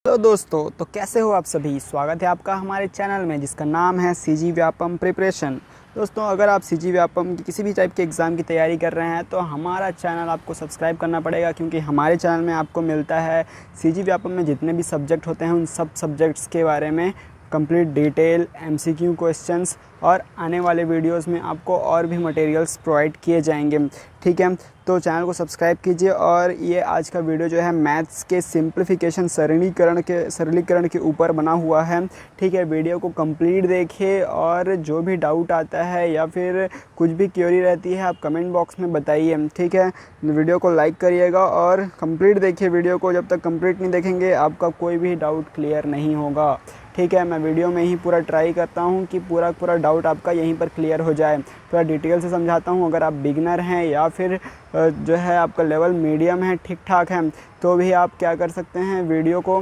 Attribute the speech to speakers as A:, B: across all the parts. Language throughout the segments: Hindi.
A: हेलो दोस्तों, तो कैसे हो आप सभी। स्वागत है आपका हमारे चैनल में जिसका नाम है सीजी व्यापम प्रिपरेशन। दोस्तों, अगर आप सीजी व्यापम की किसी भी टाइप के एग्ज़ाम की तैयारी कर रहे हैं तो हमारा चैनल आपको सब्सक्राइब करना पड़ेगा, क्योंकि हमारे चैनल में आपको मिलता है सीजी व्यापम में जितने भी सब्जेक्ट होते हैं उन सब सब्जेक्ट्स के बारे में कंप्लीट डिटेल, एमसीक्यू क्वेश्चंस, और आने वाले वीडियोस में आपको और भी मटेरियल्स प्रोवाइड किए जाएंगे। ठीक है, तो चैनल को सब्सक्राइब कीजिए। और ये आज का वीडियो जो है मैथ्स के सिंप्लीफिकेशन, सरलीकरण के ऊपर बना हुआ है। ठीक है, वीडियो को कंप्लीट देखिए और जो भी डाउट आता है या फिर कुछ भी क्वेरी रहती है आप कमेंट बॉक्स में बताइए। ठीक है, वीडियो को लाइक करिएगा और कंप्लीट देखिए वीडियो को। जब तक कंप्लीट नहीं देखेंगे आपका कोई भी डाउट क्लियर नहीं होगा। ठीक है, मैं वीडियो में ही पूरा ट्राई करता हूँ कि पूरा डाउट आपका यहीं पर क्लियर हो जाए। पूरा डिटेल से समझाता हूँ। अगर आप बिगनर हैं या फिर जो है आपका लेवल मीडियम है, ठीक ठाक है, तो भी आप क्या कर सकते हैं, वीडियो को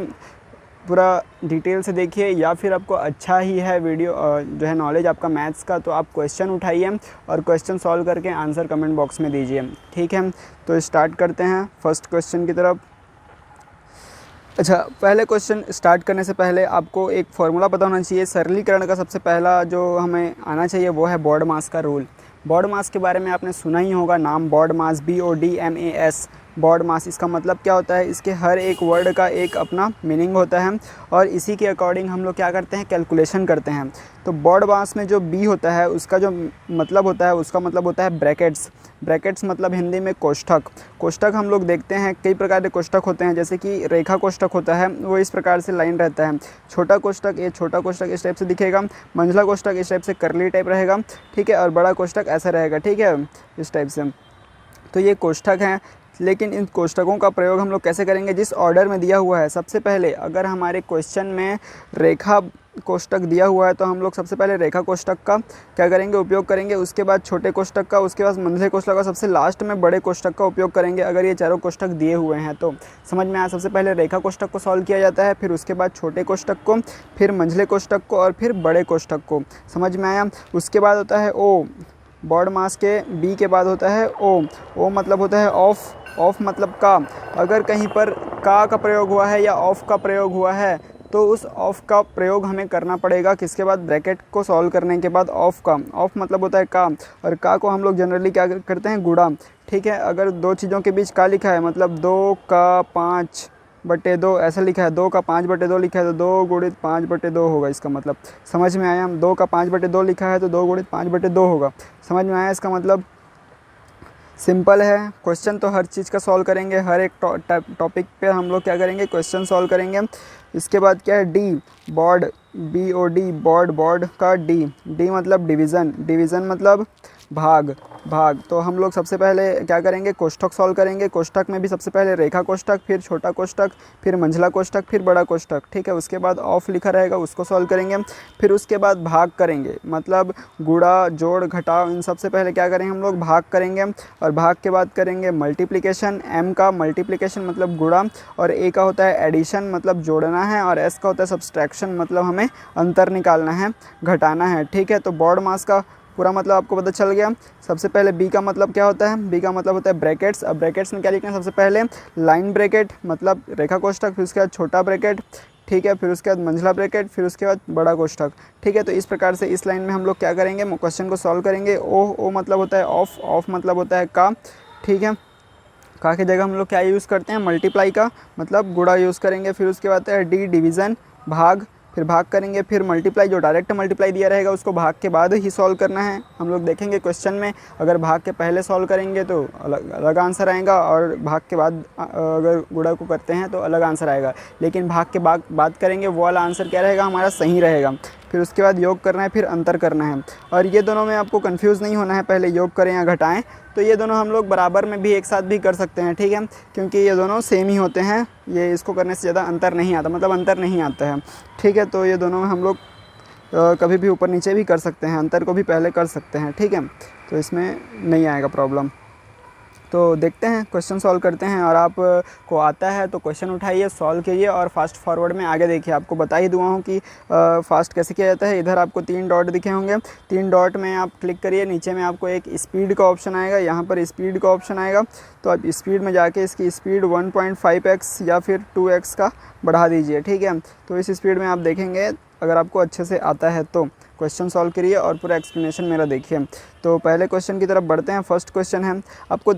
A: पूरा डिटेल से देखिए। या फिर आपको अच्छा ही है वीडियो जो है नॉलेज आपका मैथ्स का, तो आप क्वेश्चन उठाइए और क्वेश्चन सॉल्व करके आंसर कमेंट बॉक्स में दीजिए। ठीक है, तो स्टार्ट करते हैं फर्स्ट क्वेश्चन की तरफ। अच्छा, पहले क्वेश्चन स्टार्ट करने से पहले आपको एक फार्मूला पता होना चाहिए। सरलीकरण का सबसे पहला जो हमें आना चाहिए वो है बॉड मास का रूल। बॉड मास के बारे में आपने सुना ही होगा नाम, बॉड मास, BODMAS। बॉड मास, इसका मतलब क्या होता है, इसके हर एक वर्ड का एक अपना मीनिंग होता है और इसी के अकॉर्डिंग हम लोग क्या करते हैं, कैलकुलेशन करते हैं। तो बॉड मास में जो B होता है उसका जो मतलब होता है, उसका मतलब होता है ब्रैकेट्स। ब्रैकेट्स मतलब हिंदी में कोष्ठक। कोष्ठक हम लोग देखते हैं कई प्रकार के कोष्ठक होते हैं, जैसे कि रेखा कोष्ठक होता है, वो इस प्रकार से लाइन रहता है। छोटा कोष्ठक, ये छोटा कोष्ठक इस टाइप से दिखेगा। मंझला कोष्ठक इस टाइप से कर्ली टाइप रहेगा। ठीक है, और बड़ा कोष्ठक ऐसा रहेगा। ठीक है, इस टाइप से। तो ये कोष्ठक हैं, लेकिन इन कोष्ठकों का प्रयोग हम लोग कैसे करेंगे, जिस ऑर्डर में दिया हुआ है। सबसे पहले अगर हमारे क्वेश्चन में रेखा कोष्ठक दिया हुआ है तो हम लोग सबसे पहले रेखा कोष्ठक का क्या करेंगे, उपयोग करेंगे। उसके बाद छोटे कोष्ठक का, उसके बाद मंझले कोष्ठक का, सबसे लास्ट में बड़े कोष्ठक का उपयोग करेंगे अगर ये चारों कोष्ठक दिए हुए हैं तो। समझ में आया। सबसे पहले रेखा कोष्ठक को सॉल्व किया जाता है, फिर उसके बाद छोटे कोष्ठक को, फिर मंझले कोष्ठक को और फिर बड़े कोष्ठक को। समझ में आया। उसके बाद होता है O। बॉड मास के B के बाद होता है O मतलब होता है ऑफ। ऑफ मतलब का। अगर कहीं पर का प्रयोग हुआ है या ऑफ का प्रयोग हुआ है तो उस ऑफ का प्रयोग हमें करना पड़ेगा किसके बाद, ब्रैकेट को सॉल्व करने के बाद ऑफ का। ऑफ मतलब होता है का, और का को हम लोग जनरली क्या करते हैं, गुणा। ठीक है, अगर दो चीज़ों के बीच का लिखा है मतलब 2 का 5/2 ऐसा लिखा है, 2 का 5/2 लिखा है तो 2 गुणित 5/2 होगा इसका मतलब। समझ में आया। 2 का 5/2 लिखा है तो 2 गुणित 5/2 होगा। समझ में आया इसका मतलब। सिंपल है। क्वेश्चन तो हर चीज़ का सॉल्व करेंगे, हर एक टॉपिक पे हम लोग क्या करेंगे, क्वेश्चन सॉल्व करेंगे। इसके बाद क्या है, डी, बॉड, BOD, बॉड, बॉड का डी मतलब डिवीज़न। डिवीज़न मतलब भाग। तो हम लोग सबसे पहले क्या करेंगे, कोष्ठक सॉल्व करेंगे। कोष्ठक में भी सबसे पहले रेखा कोष्ठक, फिर छोटा कोष्ठक, फिर मंझला कोष्ठक, फिर बड़ा कोष्ठक। ठीक है, उसके बाद ऑफ लिखा रहेगा उसको सॉल्व करेंगे। फिर उसके बाद भाग करेंगे, मतलब गुणा, जोड़, घटाव, इन सबसे पहले क्या करेंगे हम लोग, भाग करेंगे। और भाग के बाद करेंगे मल्टीप्लिकेशन। M का मल्टीप्लिकेशन मतलब गुणा, और A का होता है एडिशन मतलब जोड़ना है, और S का होता है सब्सट्रैक्शन मतलब हमें अंतर निकालना है, घटाना है। ठीक है, तो बॉड मास का पूरा मतलब आपको पता चल गया। सबसे पहले B का मतलब क्या होता है, B का मतलब होता है ब्रैकेट्स। अब ब्रैकेट्स में क्या लिखना है, सबसे पहले लाइन ब्रैकेट मतलब रेखा कोष्ठक, फिर उसके बाद छोटा ब्रैकेट। ठीक है, फिर उसके बाद मंझला ब्रैकेट, फिर उसके बाद बड़ा कोष्ठक। ठीक है, तो इस प्रकार से इस लाइन में हम लोग क्या करेंगे, क्वेश्चन को सॉल्व करेंगे। O मतलब होता है ऑफ। ऑफ मतलब होता है का। ठीक है, का की जगह हम लोग क्या यूज़ करते हैं, मल्टीप्लाई का मतलब गुणा यूज़ करेंगे। फिर उसके बाद है D, डिवीज़न, भाग। फिर भाग करेंगे, फिर मल्टीप्लाई, जो डायरेक्ट मल्टीप्लाई दिया रहेगा उसको भाग के बाद ही सॉल्व करना है। हम लोग देखेंगे क्वेश्चन में, अगर भाग के पहले सॉल्व करेंगे तो अलग आंसर आएगा, और भाग के बाद अगर गुणा को करते हैं तो अलग आंसर आएगा। लेकिन भाग के बाद बात करेंगे वो वाला आंसर क्या रहेगा, हमारा सही रहेगा। फिर उसके बाद योग करना है, फिर अंतर करना है। और ये दोनों में आपको कंफ्यूज नहीं होना है, पहले योग करें या घटाएं, तो ये दोनों हम लोग बराबर में भी एक साथ भी कर सकते हैं। ठीक है, क्योंकि ये दोनों सेम ही होते हैं, ये इसको करने से ज़्यादा अंतर नहीं आता, मतलब अंतर नहीं आता है। ठीक है, तो ये दोनों में हम लोग कभी भी ऊपर नीचे भी कर सकते हैं, अंतर को भी पहले कर सकते हैं। ठीक है, तो इसमें नहीं आएगा प्रॉब्लम। तो देखते हैं, क्वेश्चन सॉल्व करते हैं। और आप को आता है तो क्वेश्चन उठाइए, सॉल्व कीजिए और फास्ट फॉरवर्ड में आगे देखिए। आपको बता ही दूँ कि फास्ट कैसे किया जाता है। इधर आपको 3 डॉट दिखे होंगे, 3 डॉट में आप क्लिक करिए, नीचे में आपको एक स्पीड का ऑप्शन आएगा, यहाँ पर स्पीड का ऑप्शन आएगा। तो आप स्पीड में जाके इसकी स्पीड 1.5x या फिर 2x का बढ़ा दीजिए, ठीक है। तो इस स्पीड में आप देखेंगे, अगर आपको अच्छे से आता है तो क्वेश्चन सॉल्व करिए और पूरा एक्सप्लेनेशन मेरा देखिए। तो पहले क्वेश्चन की तरफ बढ़ते हैं। फर्स्ट क्वेश्चन है, आपको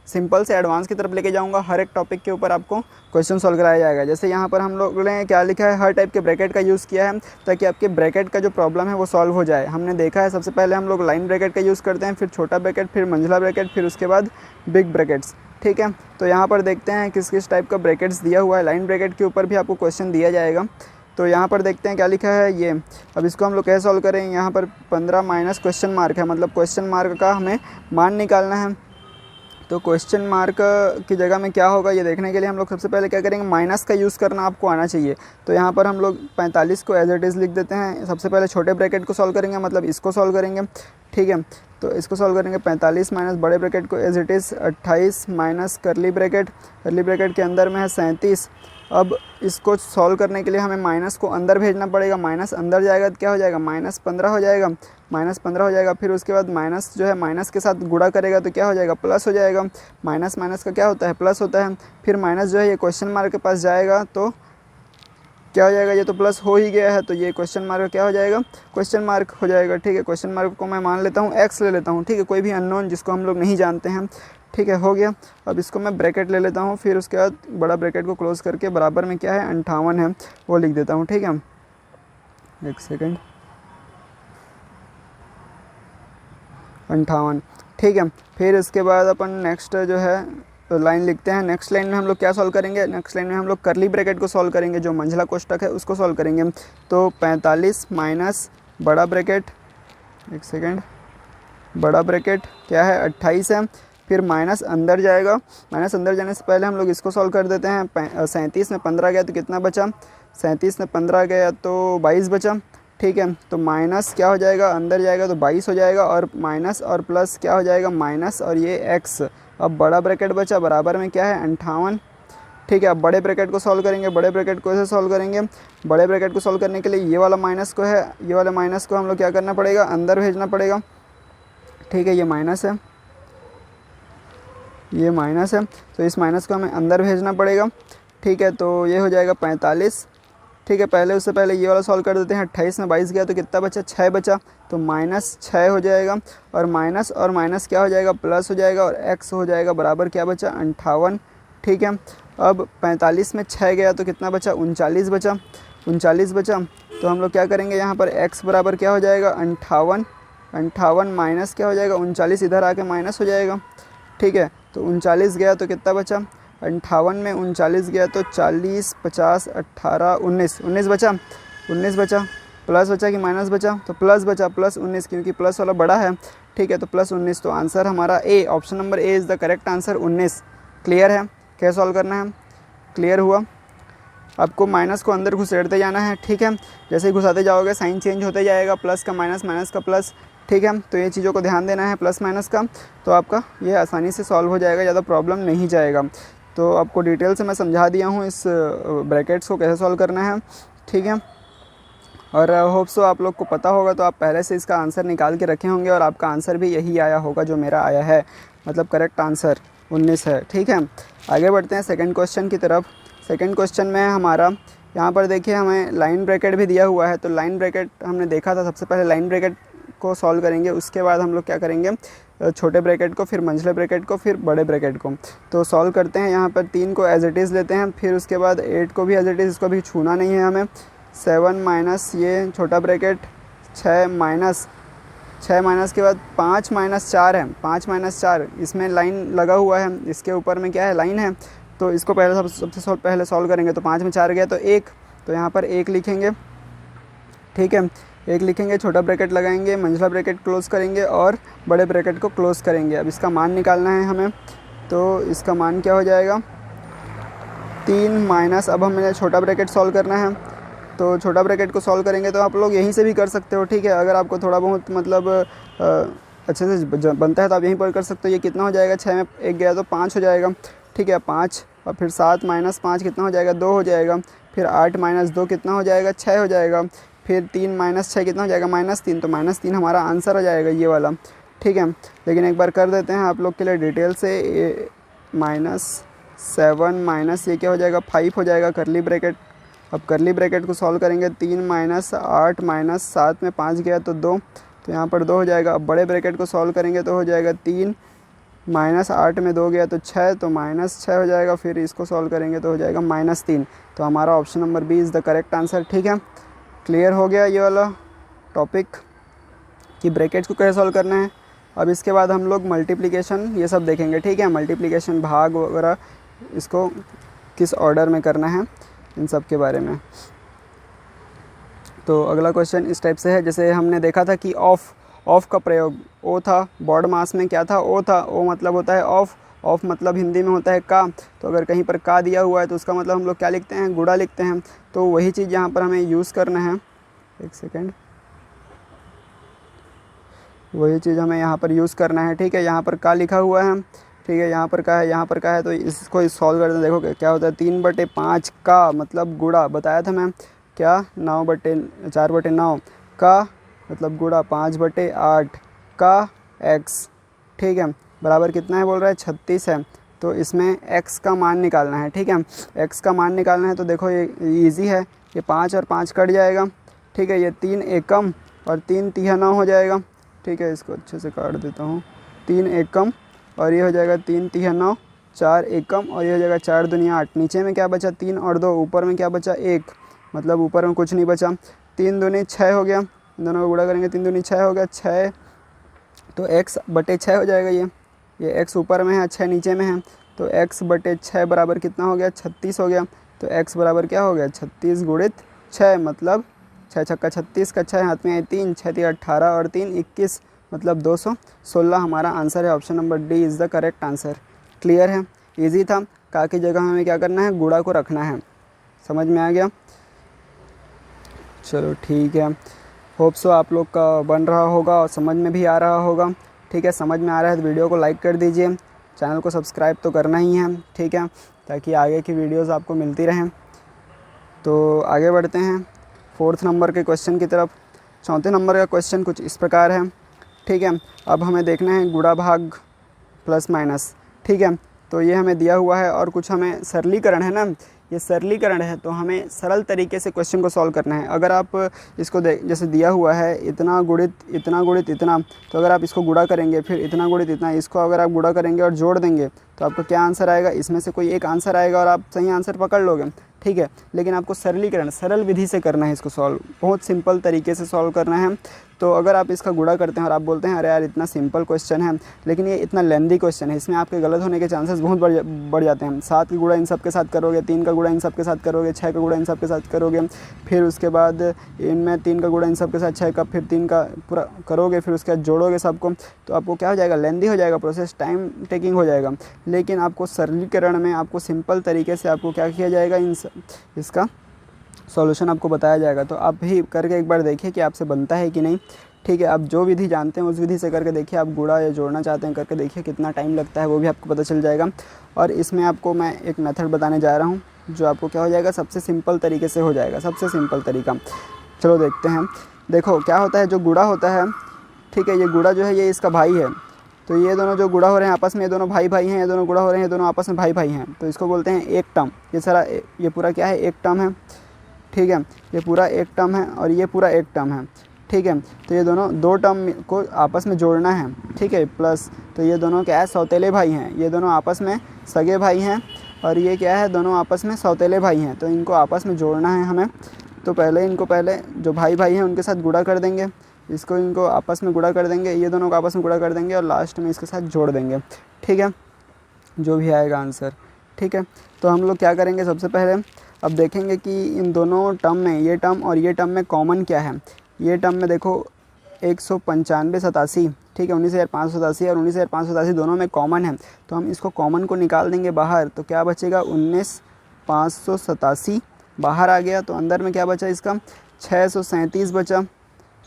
A: सिंपल से एडवांस की तरफ लेके जाऊंगा। हर एक टॉपिक के ऊपर आपको क्वेश्चन सॉल्व कराया जाएगा। जैसे यहाँ पर हम लोग ने क्या लिखा है, हर टाइप के ब्रैकेट का यूज़ किया है ताकि आपके ब्रैकेट का जो प्रॉब्लम है वो सॉल्व हो जाए। हमने देखा है सबसे पहले हम लोग लाइन ब्रैकेट का यूज़ करते हैं, फिर छोटा ब्रैकेट, फिर मंझला ब्रैकेट, फिर उसके बाद बिग ब्रैकेट्स, ठीक है। तो यहाँ पर देखते हैं किस किस टाइप का ब्रैकेट्स दिया हुआ है। लाइन ब्रैकेट के ऊपर भी आपको क्वेश्चन दिया जाएगा। तो यहाँ पर देखते हैं क्या लिखा है ये। अब इसको हम लोग कैसे सॉल्व करें। यहाँ पर 15 माइनस क्वेश्चन मार्क है, मतलब क्वेश्चन मार्क का हमें मान निकालना है। तो क्वेश्चन मार्क की जगह में क्या होगा ये देखने के लिए हम लोग सबसे पहले क्या करेंगे, माइनस का यूज़ करना आपको आना चाहिए। तो यहाँ पर हम लोग 45 को एज इट इज़ लिख देते हैं। सबसे पहले छोटे ब्रैकेट को सॉल्व करेंगे, मतलब इसको सॉल्व करेंगे, ठीक है। तो इसको सॉल्व करेंगे 45 माइनस बड़े ब्रैकेट को as it is 28 minus curly bracket के अंदर में है 37। अब इसको सॉल्व करने के लिए हमें माइनस को अंदर भेजना पड़ेगा। माइनस अंदर जाएगा तो क्या हो जाएगा, -15 हो जाएगा, -15 हो जाएगा। फिर उसके बाद माइनस जो है माइनस के साथ गुणा करेगा तो क्या हो जाएगा, प्लस हो जाएगा। माइनस माइनस का क्या होता है, प्लस होता है। फिर माइनस जो है ये क्वेश्चन मार्क के पास जाएगा तो क्या हो जाएगा, ये तो प्लस हो ही गया है, तो ये क्वेश्चन मार्क क्या हो जाएगा, क्वेश्चन मार्क हो जाएगा, ठीक है। क्वेश्चन मार्क को मैं मान लेता हूँ x ले लेता हूँ, ठीक है, कोई भी अननोन जिसको हम लोग नहीं जानते हैं, ठीक है, हो गया। अब इसको मैं ब्रैकेट ले लेता हूँ, फिर उसके बाद बड़ा ब्रैकेट को क्लोज करके बराबर में क्या है 58 है वो लिख देता हूँ, ठीक है। एक सेकेंड, 58, ठीक है। फिर इसके बाद अपन नेक्स्ट जो है लाइन लिखते हैं। नेक्स्ट लाइन में हम लोग क्या सॉल्व करेंगे, नेक्स्ट लाइन में हम लोग करली ब्रैकेट को सॉल्व करेंगे, जो मंझला कोष्ठक है उसको सॉल्व करेंगे। तो 45 माइनस बड़ा ब्रैकेट, एक सेकेंड, बड़ा ब्रैकेट क्या है 28 है। फिर माइनस अंदर जाएगा, माइनस अंदर जाने से पहले हम लोग इसको सॉल्व कर देते हैं। 37 में 15 गया तो कितना बचा, 37 में 15 गया तो 22 बचा, ठीक है। तो माइनस क्या हो जाएगा, अंदर जाएगा तो 22 हो जाएगा, और माइनस और प्लस क्या हो जाएगा, माइनस और ये x। अब बड़ा ब्रैकेट बचा, बराबर में क्या है 58, ठीक है। अब बड़े ब्रैकेट को सॉल्व करेंगे। बड़े ब्रैकेट को ऐसे सॉल्व करेंगे, बड़े ब्रैकेट को सॉल्व करने के लिए ये वाला माइनस को है, ये वाले माइनस को हम लोग क्या करना पड़ेगा, अंदर भेजना पड़ेगा, ठीक है। ये माइनस है, ये माइनस है, तो इस माइनस को हमें अंदर भेजना पड़ेगा, ठीक है। तो ये हो जाएगा 45, ठीक है। पहले उससे पहले ये वाला सॉल्व कर देते हैं। 28 में 22 गया तो कितना बचा, 6 बचा, तो -6 हो जाएगा, और माइनस क्या हो जाएगा, प्लस हो जाएगा, और x हो जाएगा बराबर क्या बचा 58, ठीक है। अब 45 में 6 गया तो कितना बचा, 39 बचा, 39 बचा। तो हम लोग क्या करेंगे, यहाँ पर x बराबर क्या हो जाएगा 58 माइनस क्या हो जाएगा 39, इधर आके माइनस हो जाएगा, ठीक है। तो 39 गया तो कितना बचा, 58 में 39 गया तो 40, 50, 18, 19 बचा, 19 बचा। प्लस बचा कि माइनस बचा, तो प्लस बचा, +19, क्योंकि प्लस वाला बड़ा है, ठीक है। तो +19, तो आंसर हमारा A, option number A is the correct answer, 19। Clear है, क्या सॉल्व करना है, क्लियर हुआ। आपको माइनस को अंदर घुसेड़ते जाना है, ठीक है। जैसे ही घुसाते जाओगे साइन चेंज होते जाएगा, प्लस का माइनस, माइनस का प्लस, ठीक है। तो ये चीज़ों को ध्यान देना है, प्लस माइनस का, तो आपका ये आसानी से सॉल्व हो जाएगा, ज़्यादा प्रॉब्लम नहीं जाएगा। तो आपको डिटेल से मैं समझा दिया हूँ इस ब्रैकेट्स को कैसे सॉल्व करना है, ठीक है। और होप सो आप लोग को पता होगा, तो आप पहले से इसका आंसर निकाल के रखे होंगे और आपका आंसर भी यही आया होगा जो मेरा आया है, मतलब करेक्ट आंसर 19 है, ठीक है। आगे बढ़ते हैं सेकंड क्वेश्चन की तरफ। सेकंड क्वेश्चन में हमारा यहाँ पर देखिए हमें लाइन ब्रैकेट भी दिया हुआ है। तो लाइन ब्रैकेट हमने देखा था, सबसे पहले लाइन ब्रैकेट को सॉल्व करेंगे, उसके बाद हम लोग क्या करेंगे, छोटे ब्रैकेट को, फिर मंझले ब्रैकेट को, फिर बड़े ब्रैकेट को। तो सॉल्व करते हैं। यहाँ पर 3 को एज इट इज़ लेते हैं, फिर उसके बाद 8 को भी एज इट इज़, इसको भी छूना नहीं है हमें। 7 माइनस ये छोटा ब्रैकेट, 6 माइनस के बाद 5 माइनस 4 है, 5 माइनस 4, इसमें लाइन लगा हुआ है, इसके ऊपर में क्या है, लाइन है। तो इसको पहले सबसे पहले सॉल्व करेंगे। तो 5 में 4 गया तो 1, तो यहाँ पर 1 लिखेंगे, ठीक है, 1 लिखेंगे, छोटा ब्रैकेट लगाएंगे, मंझला ब्रैकेट क्लोज़ करेंगे और बड़े ब्रैकेट को क्लोज़ करेंगे। अब इसका मान निकालना है हमें, तो इसका मान क्या हो जाएगा 3 माइनस, अब हमें छोटा ब्रैकेट सॉल्व करना है। तो छोटा ब्रैकेट को सॉल्व करेंगे तो आप लोग यहीं से भी कर सकते हो, ठीक है। अगर आपको थोड़ा बहुत मतलब अच्छे से बनता है तो आप यहीं पर कर सकते हो। ये कितना हो जाएगा, 6 में 1 गया तो 5 हो जाएगा, ठीक है 5, और फिर 7 माइनस 5 कितना हो जाएगा, 2 हो जाएगा। फिर 8 माइनस 2 कितना हो जाएगा, 6 हो जाएगा। फिर 3 माइनस 6 कितना हो जाएगा, -3, तो -3 हमारा आंसर हो जाएगा ये वाला, ठीक है। लेकिन एक बार कर देते हैं आप लोग के लिए डिटेल से। -7 माइनस ये क्या हो जाएगा, 5 हो जाएगा, करली ब्रैकेट। अब करली ब्रैकेट को सॉल्व करेंगे, 3 माइनस 8 माइनस 7 में 5 गया तो 2, तो यहाँ पर 2 हो जाएगा। अब बड़े ब्रैकेट को सॉल्व करेंगे तो हो जाएगा 3 माइनस 8 में 2 गया तो 6, तो -6 हो जाएगा। फिर इसको सॉल्व करेंगे तो हो जाएगा -3, तो हमारा option number B is the correct answer, ठीक है। क्लियर हो गया ये वाला टॉपिक कि ब्रैकेट्स को कैसे सॉल्व करना है। अब इसके बाद हम लोग मल्टीप्लिकेशन ये सब देखेंगे, ठीक है। मल्टीप्लिकेशन, भाग वगैरह, इसको किस ऑर्डर में करना है, इन सब के बारे में। तो अगला क्वेश्चन इस टाइप से है, जैसे हमने देखा था कि ऑफ का प्रयोग ओ था, बॉड मास में क्या था, ओ था। ओ मतलब होता है ऑफ मतलब हिंदी में होता है का। तो अगर कहीं पर का दिया हुआ है तो उसका मतलब हम लोग क्या लिखते हैं, गुणा लिखते हैं। तो वही चीज़ यहाँ पर हमें यूज़ करना है, एक सेकेंड, वही चीज़ हमें यहाँ पर यूज़ करना है, ठीक है। यहाँ पर का लिखा हुआ है, ठीक है, यहाँ पर का है, यहाँ पर का है, तो इसको सॉल्व करते हैं। देखो क्या होता है, 3/5 का मतलब गुणा, बताया था मैं क्या, 4/9 का मतलब गुणा 5/8 का x, ठीक है, बराबर कितना है बोल रहा है, 36 है। तो इसमें x का मान निकालना है, ठीक है। x का मान निकालना है तो देखो ये इजी है, ये 5 और 5 कट जाएगा, ठीक है। ये 3 एकम और 3 तिहा 9 हो जाएगा, ठीक है। इसको अच्छे से काट देता हूँ, 3 एकम और ये हो जाएगा 3 तिहा 9, 4 एकम और ये हो जाएगा 4 दुनिया 8। नीचे में क्या बचा, 3 और 2, ऊपर में क्या बचा, 1, मतलब ऊपर में कुछ नहीं बचा। 3 दूनी 6 हो गया, दोनों को गुणा करेंगे, 3 दूनी 6 हो गया, 6 तो x/6 हो जाएगा। ये x ऊपर में है, 6 नीचे में है, तो x/6 बराबर कितना हो गया, 36 हो गया। तो x बराबर क्या हो गया, 36 गुणित 6, मतलब 6 छक्का 36 का 6 हाथ में है 3, 6 3 18 और 3 21, मतलब 216 हमारा आंसर है। Option number D is the correct answer. Clear है, इजी था। का की जगह हमें क्या करना है, गुणा को रखना है। समझ में आ गया, चलो ठीक है। होप सो आप लोग का बन रहा होगा और समझ में भी आ रहा होगा, ठीक है। समझ में आ रहा है तो वीडियो को लाइक कर दीजिए, चैनल को सब्सक्राइब तो करना ही है, ठीक है, ताकि आगे की वीडियोस आपको मिलती रहें। तो आगे बढ़ते हैं 4th नंबर के क्वेश्चन की तरफ। 4थे नंबर का क्वेश्चन कुछ इस प्रकार है, ठीक है। अब हमें देखना है गुणा भाग प्लस माइनस, ठीक है। तो ये हमें दिया हुआ है और कुछ हमें सरलीकरण है ना, ये सरलीकरण है, तो हमें सरल तरीके से क्वेश्चन को सॉल्व करना है। अगर आप इसको जैसे दिया हुआ है इतना गुणित इतना गुणित इतना, तो अगर आप इसको गुणा करेंगे, फिर इतना गुणित इतना, इसको अगर आप गुणा करेंगे और जोड़ देंगे तो आपका क्या आंसर आएगा, इसमें से कोई एक आंसर आएगा और आप सही आंसर पकड़ लोगे, ठीक है। लेकिन आपको सरलीकरण, सरल विधि से करना है इसको सॉल्व, बहुत सिंपल तरीके से सॉल्व करना है। तो अगर आप इसका गुणा करते हैं और आप बोलते हैं अरे यार इतना सिंपल क्वेश्चन है, लेकिन ये इतना लेंदी क्वेश्चन है, इसमें आपके गलत होने के चांसेस बहुत बढ़ जाते हैं। 7 का गुणा इन सब के साथ करोगे, 3 का गुणा इन सब के साथ करोगे, 6 का गुणा इन सब के साथ करोगे, फिर उसके बाद इनमें 3 का गुणा इन सब के साथ 6 का, फिर 3 का पूरा करोगे, फिर उसके बाद जोड़ोगे सबको, तो आपको क्या हो जाएगा, लेंदी हो जाएगा प्रोसेस, टाइम टेकिंग हो जाएगा। लेकिन आपको सरलीकरण में आपको सिंपल तरीके से आपको क्या किया जाएगा, इसका सॉल्यूशन आपको बताया जाएगा। तो आप भी करके एक बार देखिए कि आपसे बनता है कि नहीं, ठीक है। आप जो विधि जानते हैं उस विधि से करके देखिए, आप गुणा या जोड़ना चाहते हैं करके देखिए, कितना टाइम लगता है वो भी आपको पता चल जाएगा। और इसमें आपको मैं एक मेथड बताने जा रहा हूँ जो आपको क्या हो जाएगा, सबसे सिंपल तरीके से हो जाएगा, सबसे सिंपल तरीका। चलो देखते हैं। देखो क्या होता है, जो गुणा होता है, ठीक है, ये गुणा जो है ये इसका भाई है। तो ये दोनों जो गुणा हो रहे हैं आपस में, ये दोनों भाई भाई हैं, ये दोनों गुणा हो रहे हैं, ये दोनों आपस में भाई भाई हैं, तो इसको बोलते हैं एक टर्म। ये सारा ये पूरा क्या है, एक टर्म है, ठीक है। ये पूरा एक टर्म है और ये पूरा एक टर्म है, ठीक है। तो ये दोनों 2 टर्म को आपस में जोड़ना है, ठीक है, प्लस। तो ये दोनों क्या है, सौतेले भाई हैं, ये दोनों आपस में सगे भाई हैं, और ये क्या है, दोनों आपस में सौतेले भाई हैं। तो इनको आपस में जोड़ना है हमें। तो पहले इनको पहले जो भाई भाई हैं उनके साथ गुणा कर देंगे, इसको इनको आपस में गुणा कर देंगे, ये दोनों को आपस में गुणा कर देंगे और लास्ट में इसके साथ जोड़ देंगे, ठीक है, जो भी आएगा आंसर, ठीक है। तो हम लोग क्या करेंगे, सबसे पहले अब देखेंगे कि इन दोनों टर्म में, ये टर्म और ये टर्म में कॉमन क्या है। ये टर्म में देखो 19587, ठीक है, 19587 और 19587 दोनों में कॉमन है। तो हम इसको कॉमन को निकाल देंगे बाहर, तो क्या बचेगा, 19587 बाहर आ गया। तो अंदर में क्या बचा इसका, 637 बचा,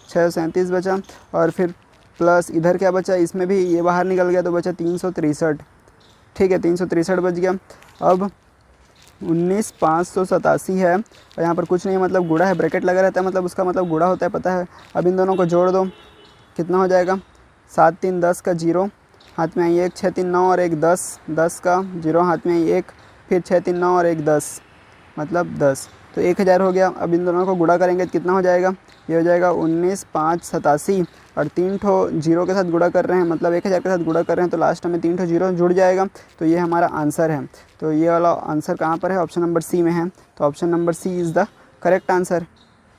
A: 637 बचा। और फिर प्लस इधर क्या बचा, इसमें भी ये बाहर निकल गया तो बचा 363, ठीक है 363 बच गया। अब 19,587 है और यहाँ पर कुछ नहीं मतलब गुणा है, ब्रैकेट लगा रहता है मतलब उसका मतलब गुणा होता है पता है। अब इन दोनों को जोड़ दो, कितना हो जाएगा 7 3 10 का 0 हाथ में आई 1, 6 3 9 और 1 10, 10 का 0 हाथ में आई 1, फिर 6 3 9 और 1 10 मतलब 10, तो 1000 हो गया। अब इन दोनों को गुणा करेंगे तो कितना हो जाएगा, ये हो जाएगा 19,587 और 3 ठो जीरो के साथ गुणा कर रहे हैं मतलब 1000 के साथ गुणा कर रहे हैं तो लास्ट में 3 ठो जीरो जुड़ जाएगा, तो ये हमारा आंसर है। तो ये वाला आंसर कहाँ पर है, ऑप्शन नंबर सी में है, तो option number C is the correct answer.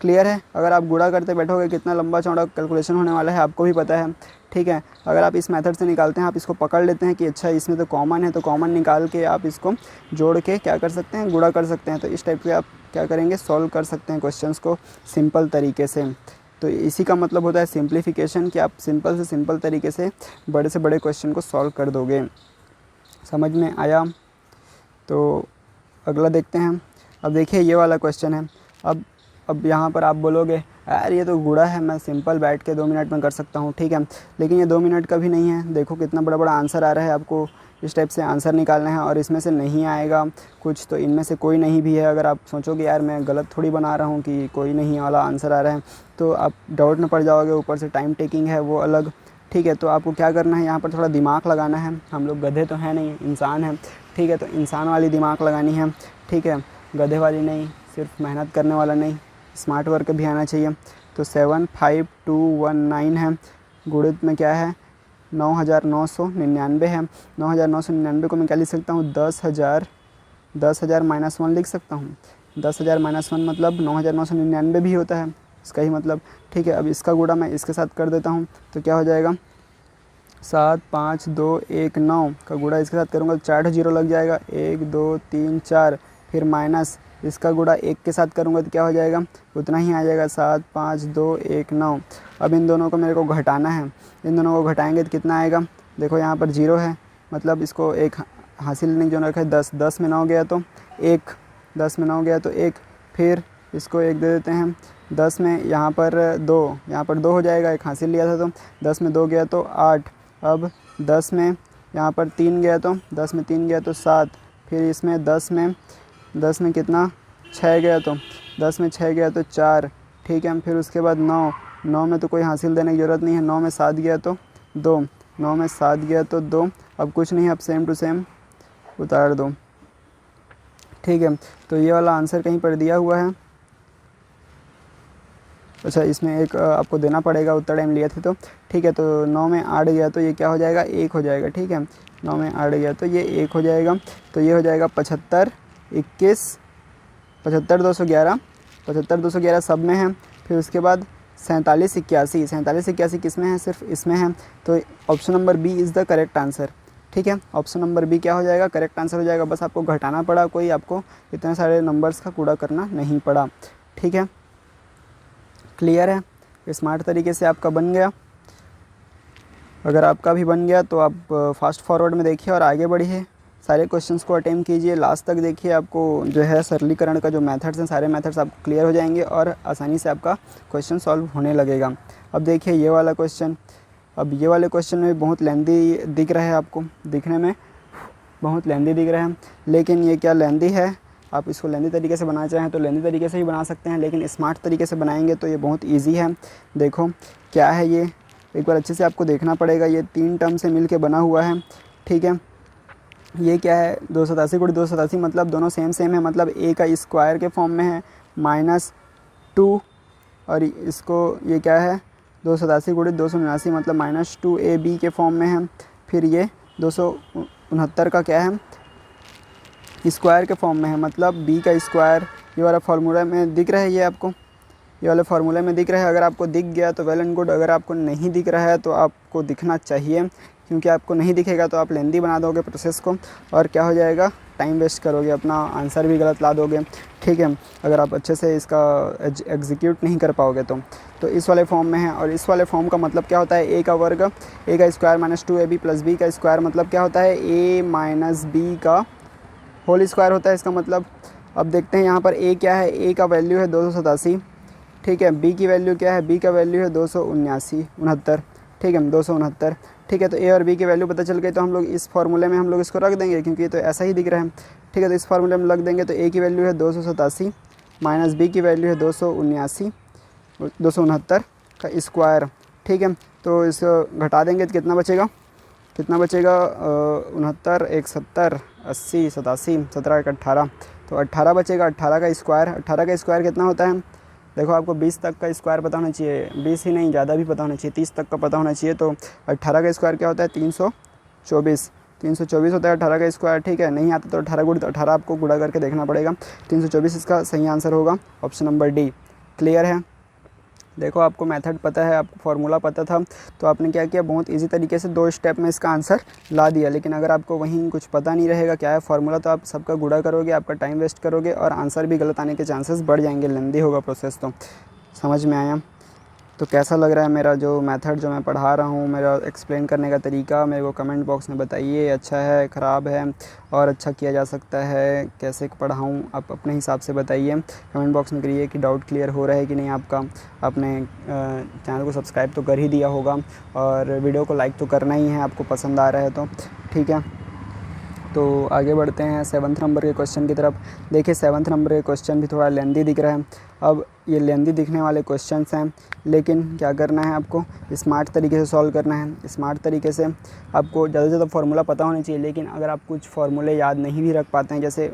A: Clear है। अगर आप गुणा करते बैठोगे कितना लंबा चौड़ा कैलकुलेशन होने वाला है आपको भी पता है, ठीक है। अगर आप इस मेथड से निकालते हैं, आप इसको पकड़ लेते हैं कि अच्छा इसमें तो कॉमन है, तो कॉमन निकाल के आप इसको जोड़ के क्या कर सकते हैं, गुणा कर सकते हैं। तो इस टाइप के आप क्या करेंगे, सॉल्व कर सकते हैं क्वेश्चंस को सिंपल तरीके से। तो इसी का मतलब होता है सिंप्लीफिकेशन, कि आप सिंपल से सिंपल तरीके से बड़े से बड़े क्वेश्चन को सॉल्व कर दोगे। समझ में आया? तो अगला देखते हैं। अब देखिए ये वाला क्वेश्चन है। अब यहाँ पर आप बोलोगे यार ये तो गुणा है, मैं सिंपल बैठ के 2 मिनट में कर सकता हूँ, ठीक है। लेकिन ये 2 मिनट का भी नहीं है। देखो कितना बड़ा बड़ा आंसर आ रहा है, आपको इस टाइप से आंसर निकालना है और इसमें से नहीं आएगा कुछ तो इनमें से कोई नहीं भी है। अगर आप सोचोगे यार मैं गलत थोड़ी बना रहा हूँ कि कोई नहीं वाला आंसर आ रहा है, तो आप डाउट में पड़ जाओगे। ऊपर से टाइम टेकिंग है वो अलग, ठीक है। तो आपको क्या करना है, यहाँ पर थोड़ा दिमाग लगाना है। हम लोग गधे तो हैं नहीं, इंसान हैं, ठीक है। तो इंसान वाली दिमाग लगानी है, ठीक है, गधे वाली नहीं, सिर्फ मेहनत करने वाला नहीं, स्मार्ट वर्क भी आना चाहिए। तो 75219 है, गुणित में क्या है 9,999 है। 9,999 को मैं क्या लिख सकता हूँ, 10,000 माइनस 1 लिख सकता हूँ। 10,000 माइनस 1 मतलब 9,999 भी होता है, इसका ही मतलब, ठीक है। अब इसका गुणा मैं इसके साथ कर देता हूँ तो क्या हो जाएगा 7 5 2 1 9 का गुणा इसके साथ करूँगा तो 4 जीरो लग जाएगा, 1 2 3 4, फिर माइनस इसका गुणा 1 के साथ करूँगा तो क्या हो जाएगा, उतना ही आ जाएगा 7 5 2 1 9। अब इन दोनों को मेरे को घटाना है, इन दोनों को घटाएंगे तो कितना आएगा, देखो यहाँ पर 0 है मतलब इसको 1 हासिल नहीं जो रखा है 10, 10 में 9 गया तो 1, 10 में 9 गया तो 1, फिर इसको 1 दे देते हैं। 10 में यहाँ पर 2, यहाँ पर 2 हो जाएगा, 1 हासिल लिया था तो 10 में 2 गया तो 8। अब 10 में यहाँ पर 3 गया तो 10 में 3 गया तो 7, फिर इसमें 10 में कितना 6 गया तो 10 में 6 गया तो 4, ठीक है। फिर उसके बाद 9 में तो कोई हासिल देने की ज़रूरत नहीं है, 9 में 7 गया तो 2, 9 में 7 गया तो 2। अब कुछ नहीं, अब सेम टू सेम उतार दो, ठीक है। तो ये वाला आंसर कहीं पर दिया हुआ है, अच्छा इसमें एक आपको देना पड़ेगा, उतना टाइम लिए थे तो, ठीक है। तो 9 में 8 गया तो ये क्या हो जाएगा, 1 हो जाएगा, ठीक है। 9 में 8 गया तो ये 1 हो जाएगा, तो ये हो जाएगा 75 21 75 211, 75 211 सब में है। फिर उसके बाद 47 81 किस में है, सिर्फ इसमें है। तो option number B is the correct answer, ठीक है। ऑप्शन नंबर बी क्या हो जाएगा, करेक्ट आंसर हो जाएगा। बस आपको घटाना पड़ा, कोई आपको इतने सारे नंबर्स का कूड़ा करना नहीं पड़ा, ठीक है। क्लियर है, स्मार्ट तरीके से आपका बन गया। अगर आपका भी बन गया तो आप फास्ट फॉरवर्ड में देखिए और आगे बढ़िए, सारे क्वेश्चंस को अटेम्प्ट कीजिए, लास्ट तक देखिए। आपको जो है सरलीकरण का जो मेथड्स हैं, सारे मेथड्स आपको क्लियर हो जाएंगे और आसानी से आपका क्वेश्चन सॉल्व होने लगेगा। अब देखिए ये वाला क्वेश्चन, अब ये वाले क्वेश्चन में बहुत लेंदी दिख रहा है, आपको दिखने में बहुत लेंदी दिख रहा है, लेकिन ये क्या लेंदी है, आप इसको लेंदी तरीके से बनाना चाहें तो लेंदी तरीके से ही बना सकते हैं, लेकिन स्मार्ट तरीके से बनाएंगे तो ये बहुत ईजी है। देखो क्या है ये, एक बार अच्छे से आपको देखना पड़ेगा। ये 3 टर्म से मिल के बना हुआ है, ठीक है। ये क्या है 287 गुणित 287 मतलब दोनों सेम है, मतलब a का स्क्वायर के फॉर्म में है -2, और इसको ये क्या है 287 गुणित 279 मतलब -2ab के फॉर्म में है। फिर ये 269 का क्या है स्क्वायर के फॉर्म में है, मतलब b का स्क्वायर। ये वाला फार्मूला में दिख रहा है, ये आपको ये वाले फार्मूले में दिख रहा है। अगर आपको दिख गया तो वेल एंड गुड, अगर आपको नहीं दिख रहा है तो आपको दिखना चाहिए, क्योंकि आपको नहीं दिखेगा तो आप लेंदी बना दोगे प्रोसेस को और क्या हो जाएगा, टाइम वेस्ट करोगे, अपना आंसर भी गलत ला दोगे, ठीक है। अगर आप अच्छे से इसका एग्जीक्यूट नहीं कर पाओगे तो इस वाले फॉर्म में है। और इस वाले फॉर्म का मतलब क्या होता है, a का वर्ग, a का स्क्वायर -2ab प्लस b का स्क्वायर मतलब क्या होता है, a माइनस बी का होल स्क्वायर होता है इसका मतलब। अब देखते हैं यहाँ पर a क्या है, a का वैल्यू है 287, ठीक है। b की वैल्यू क्या है, b का वैल्यू है 279, ठीक है 269। ठीक है, तो ए और बी की वैल्यू पता चल गई, तो हम लोग इस फार्मूले में हम लोग इसको रख देंगे क्योंकि ये तो ऐसा ही दिख रहा है। ठीक है, तो इस फार्मूले में रख देंगे, तो ए की वैल्यू है 287 माइनस बी की वैल्यू है 269 का स्क्वायर। ठीक है, तो इसको घटा देंगे तो कितना बचेगा, 69 1 70 80 87 17 1 18, तो 18 बचेगा। 18 का स्क्वायर कितना होता है, देखो आपको 20 तक का स्क्वायर पता होना चाहिए, 20 ही नहीं ज़्यादा भी पता होना चाहिए, 30 तक का पता होना चाहिए। तो 18 का स्क्वायर क्या होता है, 324 होता है 18 का स्क्वायर। ठीक है, नहीं आता तो 18 गुणित 18 आपको गुणा करके देखना पड़ेगा। 324 इसका सही आंसर होगा, ऑप्शन नंबर डी। क्लियर है, देखो आपको मेथड पता है, आपको फार्मूला पता था, तो आपने क्या किया, बहुत इजी तरीके से 2 स्टेप में इसका आंसर ला दिया। लेकिन अगर आपको वहीं कुछ पता नहीं रहेगा क्या है फार्मूला, तो आप सबका गुणा करोगे, आपका टाइम वेस्ट करोगे और आंसर भी गलत आने के चांसेस बढ़ जाएंगे, लेंदी होगा प्रोसेस। तो समझ में आया, तो कैसा लग रहा है मेरा जो मेथड जो मैं पढ़ा रहा हूँ, मेरा एक्सप्लेन करने का तरीका, मेरे को कमेंट बॉक्स में बताइए, अच्छा है, ख़राब है, और अच्छा किया जा सकता है, कैसे पढ़ाऊँ आप अपने हिसाब से बताइए। कमेंट बॉक्स में करिए कि डाउट क्लियर हो रहा है कि नहीं आपका। आपने चैनल को सब्सक्राइब तो कर ही दिया होगा और वीडियो को लाइक तो करना ही है, आपको पसंद आ रहा है तो। ठीक है, तो आगे बढ़ते हैं 7th नंबर के क्वेश्चन की तरफ। देखिए 7th नंबर के क्वेश्चन भी थोड़ा लेंदी दिख रहा है। अब ये लेंदी दिखने वाले क्वेश्चंस हैं, लेकिन क्या करना है, आपको स्मार्ट तरीके से सॉल्व करना है। स्मार्ट तरीके से आपको ज़्यादा से ज़्यादा फार्मूला पता होना चाहिए, लेकिन अगर आप कुछ फार्मूले याद नहीं भी रख पाते हैं, जैसे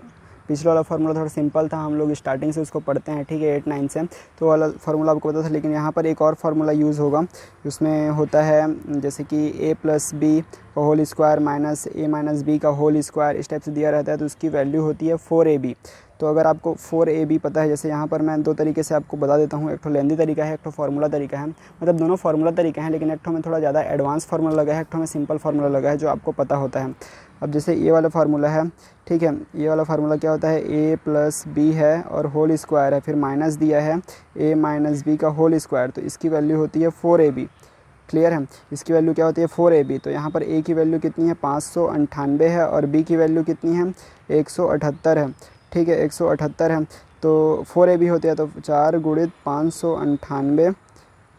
A: पिछला वाला फार्मूला थोड़ा सिंपल था, हम लोग स्टार्टिंग से उसको पढ़ते हैं, ठीक है 8 9 से, तो वाला फार्मूला आपको पता था। लेकिन यहाँ पर एक और फार्मूला यूज़ होगा, उसमें होता है जैसे कि a प्लस बी का whole square minus a minus B का होल स्क्वायर, इस टाइप से दिया रहता है, तो उसकी वैल्यू होती है 4ab। तो अगर आपको 4ab पता है, जैसे यहाँ पर मैं 2 तरीके से आपको बता देता हूँ, एक तो लेंदी तरीका है, एक तो फार्मूला तरीका है, मतलब दोनों फार्मूला तरीके हैं, लेकिन एक तो में थोड़ा ज़्यादा एडवांस फार्मूला लगा है, एक तो में सिंपल फार्मूला लगा है जो आपको पता होता है। अब जैसे ये वाला फार्मूला है, ठीक है, ये वाला फार्मूला क्या होता है, a प्लस बी है और होल स्क्वायर है, फिर माइनस दिया है a माइनस बी का होल स्क्वायर, तो इसकी वैल्यू होती है 4ab। क्लियर है, इसकी वैल्यू क्या होती है 4ab। तो यहाँ पर a की वैल्यू कितनी है 598 है और b की वैल्यू कितनी है 178 है। ठीक है, 178 है, तो 4ab होती है, तो 4 गुणित 598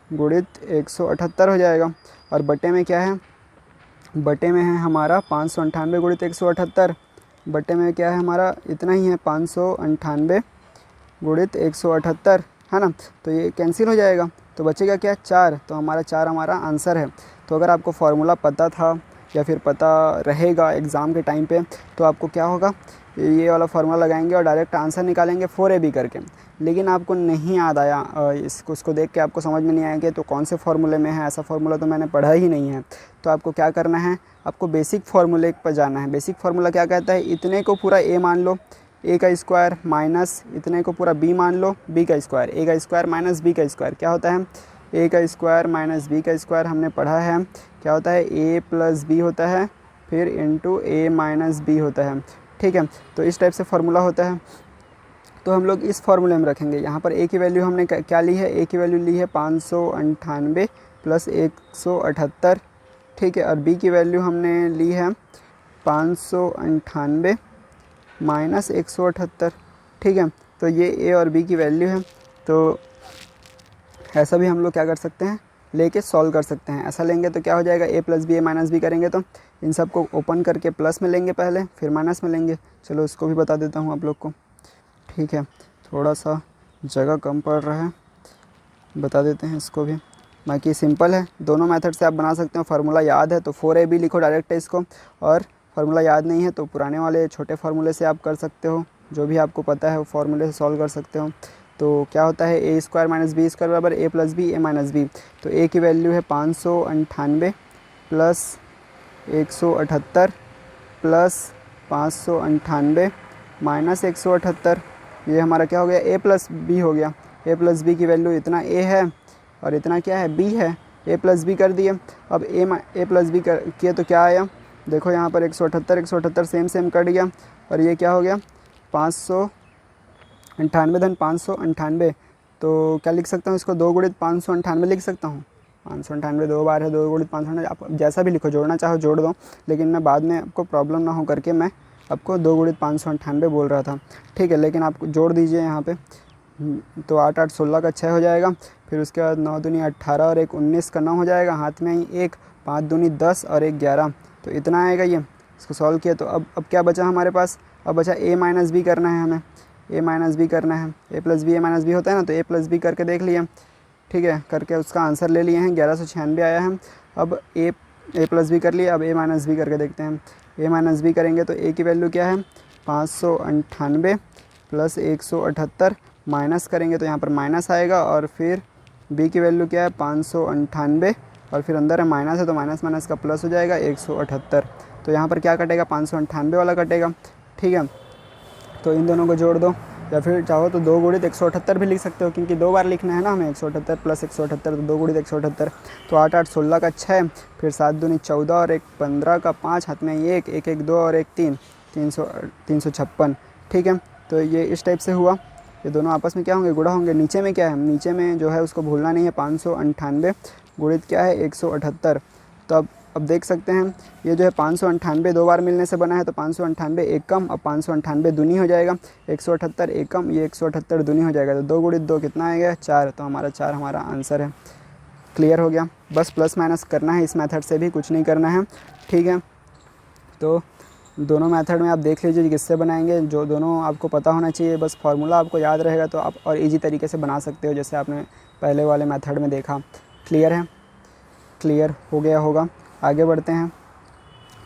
A: गुणित 178 हो जाएगा। और बटे में क्या है, बटे में है हमारा 598 गुणित 178, बटे में क्या है हमारा इतना ही है 598 गुणित 178, है ना। तो ये कैंसिल हो जाएगा, तो बचेगा क्या 4, तो हमारा 4 हमारा आंसर है। तो अगर आपको फार्मूला पता था या फिर पता रहेगा एग्ज़ाम के टाइम पे, तो आपको क्या होगा, ये वाला फार्मूला लगाएंगे और डायरेक्ट आंसर निकालेंगे 4ab करके। लेकिन आपको नहीं याद आया, उसको देख के आपको समझ में नहीं आया कि तो कौन से फार्मूले में है, ऐसा फार्मूला तो मैंने पढ़ा ही नहीं है। तो आपको क्या करना है, आपको बेसिक फार्मूले पर जाना है। बेसिक फार्मूला क्या कहता है, इतने को पूरा a मान लो, a का स्क्वायर माइनस इतने को पूरा b मान लो, b का स्क्वायर, a का स्क्वायर माइनस b का स्क्वायर क्या होता है, a का स्क्वायर माइनस b का स्क्वायर हमने पढ़ा है, क्या होता है a प्लस बी होता है, फिर इंटू a माइनस बी होता है। ठीक है, तो इस टाइप से फार्मूला होता है, तो हम लोग इस फार्मूले में रखेंगे। यहाँ पर a की वैल्यू हमने क्या ली है, a की वैल्यू ली है 598 प्लस 178, ठीक है, और b की वैल्यू हमने ली है 598 माइनस 178। ठीक है, तो ये a और b की वैल्यू है। तो ऐसा भी हम लोग क्या कर सकते हैं, लेके सॉल्व कर सकते हैं। ऐसा लेंगे तो क्या हो जाएगा, a plus B a minus B करेंगे तो इन सब को ओपन करके प्लस में लेंगे पहले, फिर माइनस में लेंगे। चलो इसको भी बता देता हूँ आप लोग को। ठीक है, थोड़ा सा जगह कम पड़ रहा है, बता देते हैं इसको भी। बाकी सिंपल है, दोनों मेथड से आप बना सकते हो। फार्मूला याद है तो 4ab लिखो डायरेक्ट है इसको, और फार्मूला याद नहीं है तो पुराने वाले छोटे फार्मूले से आप कर सकते हो, जो भी आपको पता है वो फार्मूले से सॉल्व कर सकते हो। तो क्या होता है, a square minus B square बराबर a plus B a minus B. तो a की वैल्यू है 598 प्लस 178 प्लस 598 माइनस 178, ये हमारा क्या हो गया, a प्लस बी हो गया। a प्लस बी की वैल्यू इतना a है और इतना क्या है, b है, a प्लस बी कर दिए। अब a प्लस बी कर किए तो क्या आया, देखो यहाँ पर 178 सेम कट गया, और ये क्या हो गया 598 धन 598। तो क्या लिख सकता हूँ इसको, 2 गुणित 598 लिख सकता हूँ। 598 2 बार है, 2 गुणित 598, आप जैसा भी लिखो, जोड़ना चाहो जोड़ दो, लेकिन मैं बाद में आपको प्रॉब्लम ना हो करके मैं आपको 2 गुणित 598 बोल रहा था। ठीक है, लेकिन आप जोड़ दीजिए यहाँ पे, तो 8 8 16 का 6 हो जाएगा, फिर उसके बाद 9 दूनी 18 और 1 19 का 9 हो जाएगा, हाथ में ही 1, 5 दूनी 10 और 1 11, तो इतना आएगा ये। इसको सॉल्व किया तो अब क्या बचा हमारे पास, अब बचा a माइनस बी करना है हमें, a माइनस बी करना है, a प्लस बी होता है ना, तो a प्लस बी करके देख लिए, ठीक है, करके उसका आंसर ले लिए हैं, 1196 आया है। अब a प्लस बी कर लिए, अब a माइनस बी करके देखते हैं। a माइनस बी करेंगे तो a की वैल्यू क्या है 598 प्लस 178, माइनस करेंगे तो यहाँ पर माइनस आएगा, और फिर b की वैल्यू क्या है 598 और फिर अंदर है माइनस है तो माइनस माइनस का प्लस हो जाएगा 178, तो यहाँ पर क्या कटेगा 598 वाला कटेगा, ठीक है। तो इन दोनों को जोड़ दो, या फिर चाहो तो 2 गुणित 178 भी लिख सकते हो, क्योंकि 2 बार लिखना है ना हमें, 178 प्लस 178, तो 2 गुणित 178, तो 8 8 16 का 6, फिर 7 दूनी 14 और 1 15 का 5, हाथ में 1 1 1 2 और 1 3, 356, ठीक है। तो ये इस टाइप से हुआ, ये दोनों आपस में क्या होंगे, गुणा होंगे। नीचे में क्या है, नीचे में जो है उसको भूलना नहीं है, 598 गुणित क्या है 178, तो अब देख सकते हैं ये जो है 598 2 बार मिलने से बना है, तो 598 एक कम, अब 598 दूनी हो जाएगा, 178 एक कम, ये 178 दूनी हो जाएगा, तो 2 गुणित 2 कितना आएगा 4, तो हमारा 4 हमारा आंसर है। क्लियर हो गया, बस प्लस माइनस करना है इस मेथड से भी, कुछ नहीं करना है, ठीक है। तो दोनों मेथड में आप देख लीजिए किससे बनाएंगे, जो दोनों आपको पता होना चाहिए, बस फार्मूला आपको याद रहेगा तो आप और इजी तरीके से बना सकते हो, जैसे आपने पहले वाले मेथड में देखा। क्लियर है, क्लियर हो गया होगा। आगे बढ़ते हैं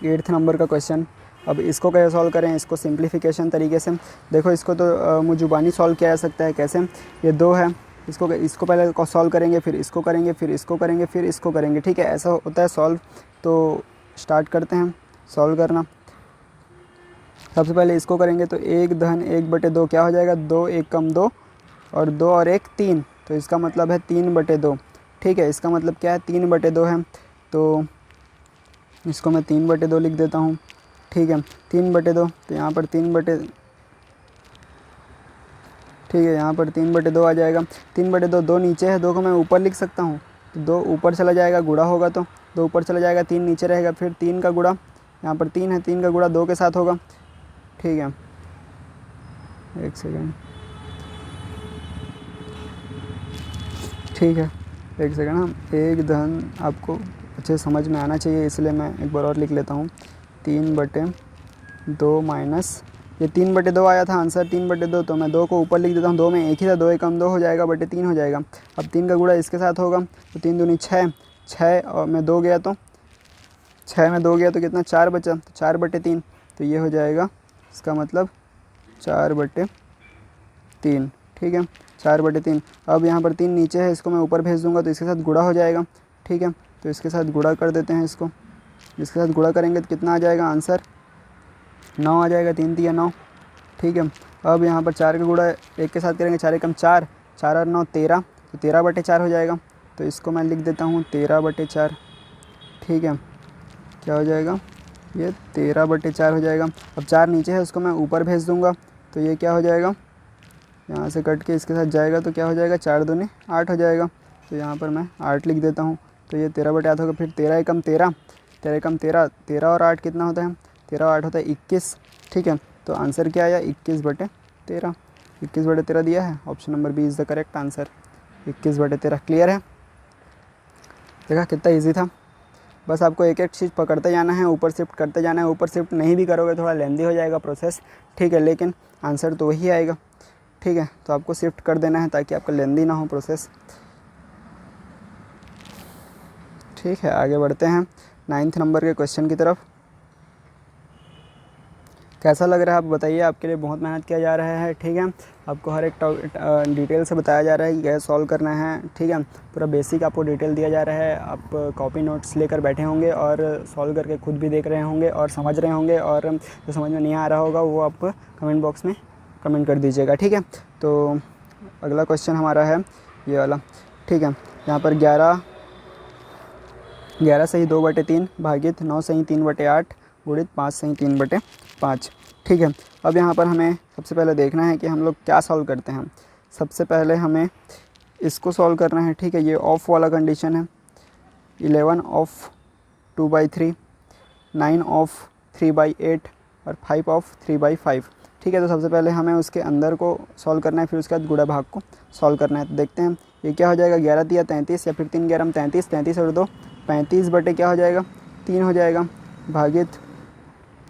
A: 8th नंबर का क्वेश्चन। अब इसको कैसे सॉल्व करें, इसको सिंप्लीफिकेशन तरीके से देखो, इसको तो मुजुबानी सॉल्व किया जा सकता है। कैसे, ये 2 है, इसको पहले सॉल्व करेंगे, फिर इसको करेंगे, फिर इसको करेंगे, फिर इसको करेंगे, ठीक है, ऐसा होता है सॉल्व। तो स्टार्ट करते हैं सॉल्व करना। सबसे पहले इसको करेंगे तो 1 धन 1/2 क्या हो जाएगा, 2 1 कम 2 और 2 और 1 3, तो इसका मतलब है 3/2, ठीक है। इसका मतलब क्या है 3/2 है, तो इसको मैं 3/2 लिख देता हूँ, ठीक है। 3/2, तो यहाँ पर ठीक है, यहाँ पर 3/2 आ जाएगा। 3/2, 2 नीचे है, 2 को मैं ऊपर लिख सकता हूँ, तो 2 ऊपर चला जाएगा, गुणा होगा तो 2 ऊपर चला जाएगा, 3 नीचे रहेगा, फिर 3 का गुणा, यहाँ पर 3 है, 3 का गुणा 2 के साथ होगा, ठीक है। एक सेकेंड, ठीक है, एक सेकेंड, हम 1 धन आपको अच्छे समझ में आना चाहिए, इसलिए मैं एक बार और लिख लेता हूँ। 3/2 माइनस, ये 3/2 आया था आंसर, 3/2, तो मैं 2 को ऊपर लिख देता हूँ, 2 में एक ही था, 2 कम 2 हो जाएगा, बटे 3 हो जाएगा। अब 3 का गुणा इसके साथ होगा, तो 3 दूनी 6, 6 और में 2 गया तो 6 में 2 गया तो कितना 4 बचा, तो 4/3, तो ये हो जाएगा, इसका मतलब 4/3, ठीक है, 4/3। अब यहाँ पर 3 नीचे है, इसको मैं ऊपर भेज दूँगा तो इसके साथ गुणा हो जाएगा, ठीक है। तो इसके साथ गुणा कर देते हैं इसको, इसके साथ गुणा करेंगे तो कितना आ जाएगा आंसर, 9 आ जाएगा, 3 3 9, ठीक है। अब यहाँ पर 4 का गुणा 1 के साथ करेंगे, 4 एकम 4, 4 और 9 13, तो 13/4 हो जाएगा, तो इसको मैं लिख देता हूँ 13/4, ठीक है। क्या हो जाएगा, ये 13/4 हो जाएगा। अब 4 नीचे है, उसको मैं ऊपर भेज दूँगा, तो ये क्या हो जाएगा, यहाँ से कट के इसके साथ जाएगा, तो क्या हो जाएगा 4 दूनी 8 हो जाएगा, तो यहाँ पर मैं 8 लिख देता हूँ, तो ये 13/8 होगा। फिर 13 एकम 13, 13 एकम 13, 13 और 8 कितना होता है, 13 और 8 होता है 21, ठीक है। तो आंसर क्या आया 21/13, 21/13 दिया है, option number B is the correct answer, 21/13। Clear है, देखा कितना ईजी था, बस आपको एक एक चीज़ पकड़ते जाना है, ऊपर शिफ्ट करते जाना है। ऊपर शिफ्ट नहीं भी करोगे थोड़ा लेंदी हो जाएगा प्रोसेस, ठीक है, लेकिन आंसर तो वही आएगा, ठीक है। तो आपको शिफ्ट कर देना है ताकि आपका लेंदी ना हो प्रोसेस, ठीक है। आगे बढ़ते हैं 9th नंबर के क्वेश्चन की तरफ। कैसा लग रहा है आप बताइए, आपके लिए बहुत मेहनत किया जा रहा है, ठीक है। आपको हर एक डिटेल से बताया जा रहा है कि कैसे सॉल्व करना है, ठीक है। पूरा बेसिक आपको डिटेल दिया जा रहा है, आप कॉपी नोट्स लेकर बैठे होंगे और सॉल्व करके खुद भी देख रहे होंगे और समझ रहे होंगे, और जो समझ में नहीं आ रहा होगा वो आप कमेंट बॉक्स में कमेंट कर दीजिएगा, ठीक है। तो अगला क्वेश्चन हमारा है ये वाला, ठीक है। यहाँ पर 11 सही 2/3 भागित 9 सही 3/8 गुणित 5 सही 3/5, ठीक है। अब यहाँ पर हमें सबसे पहले देखना है कि हम लोग क्या सॉल्व करते हैं। सबसे पहले हमें इसको सॉल्व करना है, ठीक है। ये ऑफ वाला कंडीशन है, 11 ऑफ 2/3, 9 ऑफ 3/8 और 5 ऑफ 3/5, ठीक है। तो सबसे पहले हमें उसके अंदर को सॉल्व करना है, फिर उसके बाद गुणा भाग को सॉल्व करना है। तो देखते हैं ये क्या हो जाएगा 11 तिया 33 या फिर 3 11 33, 33 और 2 35 बटे क्या हो जाएगा 3 हो जाएगा, भागित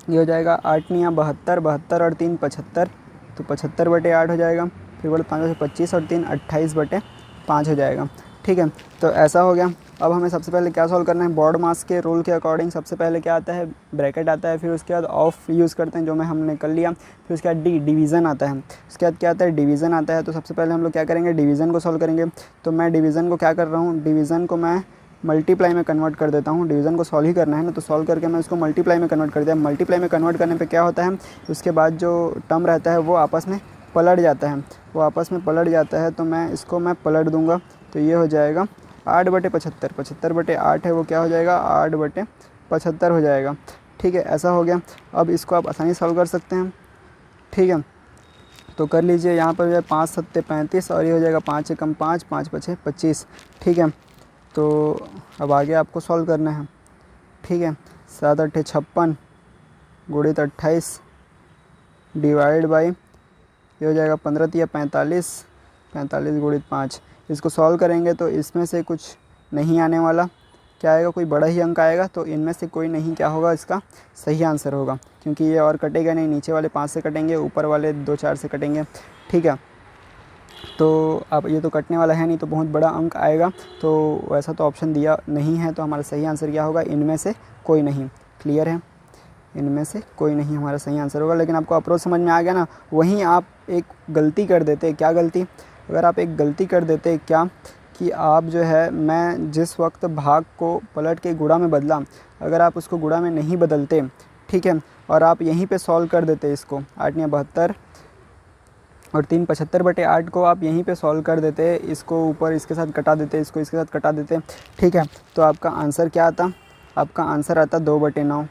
A: ये हो जाएगा 8 निया 72, 72 और 3 75, तो 75 बटे 8 हो जाएगा, फिर बोले 5 25 और 3 28 बटे 5 हो जाएगा। ठीक है, तो ऐसा हो गया। अब हमें सबसे पहले क्या सॉल्व करना है, बॉड मास के रूल के अकॉर्डिंग सबसे पहले क्या आता है, ब्रैकेट आता है, फिर उसके बाद ऑफ यूज़ करते हैं जो मैं हमने कर लिया, फिर उसके बाद डिवीज़न आता है, उसके बाद क्या आता है डिवीज़न आता है। तो सबसे पहले हम लोग क्या करेंगे, डिवीज़न को सॉल्व करेंगे। तो मैं डिवीज़न को क्या कर रहा हूँ, डिवीज़न को मैं मल्टीप्लाई में कन्वर्ट कर देता हूँ। डिवीज़न को सॉल्व ही करना है ना, तो सॉल्व करके मैं उसको मल्टीप्लाई में कन्वर्ट कर दिया। मल्टीप्लाई में कन्वर्ट करने पे क्या होता है, उसके बाद जो टर्म रहता है वो आपस में पलट जाता है, वो आपस में पलट जाता है। तो मैं इसको मैं पलट दूंगा, तो ये हो जाएगा 8 बटे 75, 75 बटे 8 है वो क्या हो जाएगा 8 बटे 75 हो जाएगा। ठीक है, ऐसा हो गया। अब इसको आप आसानी से सॉल्व कर सकते हैं। ठीक है, तो कर लीजिए, यहाँ पर जो है 5 सत्ते 35 और ये हो जाएगा 5 एकम 5, 5 पछे 25। ठीक है, तो अब आगे आपको सॉल्व करना है। ठीक है, 7 अट्ठे 56 गुणित 28 डिवाइड बाई ये हो जाएगा 15 तिया 45, 45 गुणित 5। इसको सॉल्व करेंगे तो इसमें से कुछ नहीं आने वाला, क्या आएगा कोई बड़ा ही अंक आएगा। तो इनमें से कोई नहीं क्या होगा इसका सही आंसर होगा, क्योंकि ये और कटेगा नहीं, नीचे वाले 5 से कटेंगे, ऊपर वाले 2 4 से कटेंगे। ठीक है, तो अब ये तो कटने वाला है नहीं, तो बहुत बड़ा अंक आएगा। तो वैसा तो ऑप्शन दिया नहीं है, तो हमारा सही आंसर क्या होगा, इनमें से कोई नहीं। क्लियर है, इनमें से कोई नहीं हमारा सही आंसर होगा। लेकिन आपको अप्रोच समझ में आ गया ना। वहीं आप एक गलती कर देते, क्या गलती, अगर आप एक गलती कर देते क्या कि आप जो है, मैं जिस वक्त भाग को पलट के गुणा में बदला, अगर आप उसको गुणा में नहीं बदलते, ठीक है, और आप यहीं पे सॉल्व कर देते इसको, 8 या 72 और 3 75 बटे 8 को आप यहीं पे सॉल्व कर देते, इसको ऊपर इसके साथ कटा देते, इसको इसके साथ कटा देते। ठीक है, तो आपका आंसर क्या आता, आपका आंसर आता 2/9,